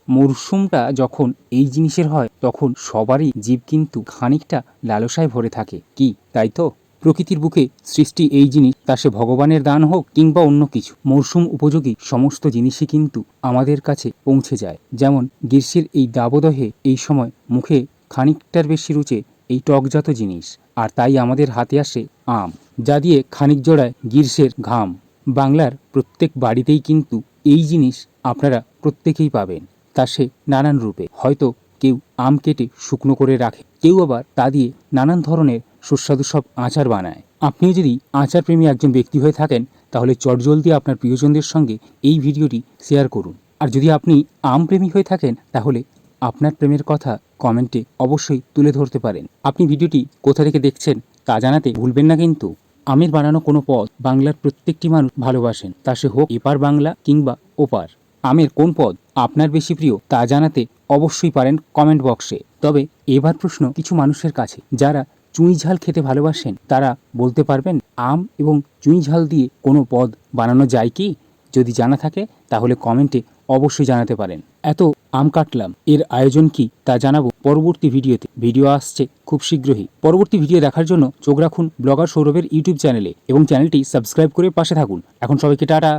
মরশুমটা যখন এই জিনিসের হয় তখন সবারই জীব কিন্তু খানিকটা লালসায় ভরে থাকে, কি তাই তো? প্রকৃতির বুকে সৃষ্টি এই জিনিস, তা সে ভগবানের দান হোক কিংবা অন্য কিছু, মরশুম উপযোগী সমস্ত জিনিসই কিন্তু আমাদের কাছে পৌঁছে যায়। যেমন গ্রীষ্মের এই দাবদহে এই সময় মুখে খানিকটার বেশি রুচে এই টকজাত জিনিস, আর তাই আমাদের হাতে আসে আম, যা দিয়ে খানিক জোড়ায় গ্রীষ্মের ঘাম। বাংলার প্রত্যেক বাড়িতেই কিন্তু এই জিনিস আপনারা প্রত্যেকেই পাবেন, তা সে নানান রূপে। হয়তো কেউ আম কেটে শুকনো করে রাখে, কেউ আবার তা দিয়ে নানান ধরনের সুস্বাদু সব আচার বানায়। আপনিও যদি আচার প্রেমী একজন ব্যক্তি হয়ে থাকেন তাহলে চটজলদি আপনার প্রিয়জনদের সঙ্গে এই ভিডিওটি শেয়ার করুন। আর যদি আপনি আম প্রেমী হয়ে থাকেন তাহলে আপনার প্রেমের কথা কমেন্টে অবশ্যই তুলে ধরতে পারেন। আপনি ভিডিওটি কোথা থেকে দেখছেন তা জানাতে ভুলবেন না কিন্তু। আমের বানানো কোনো পদ বাংলার প্রত্যেকটি মানুষ ভালোবাসেন, তা সে হোক এপার বাংলা কিংবা ওপার। আমের কোন পদ আপনার বেশি প্রিয় তা জানাতে অবশ্যই পারেন কমেন্ট বক্সে। তবে এবার প্রশ্ন কিছু মানুষের কাছে, যারা চুঁই ঝাল খেতে ভালোবাসেন তারা বলতে পারবেন আম এবং চুঁই ঝাল দিয়ে কোনো পদ বানানো যায় কি? যদি জানা থাকে তাহলে কমেন্টে অবশ্যই জানাতে পারেন। এত আম কাটলাম, এর আয়োজন কি তা জানাবো পরবর্তী ভিডিওতে। ভিডিও আসছে খুব শীঘ্রই। পরবর্তী ভিডিও দেখার জন্য চোখ রাখুন ব্লগার সৌরভের ইউটিউব চ্যানেলে এবং চ্যানেলটি সাবস্ক্রাইব করে পাশে থাকুন। এখন সবাইকে টাটা।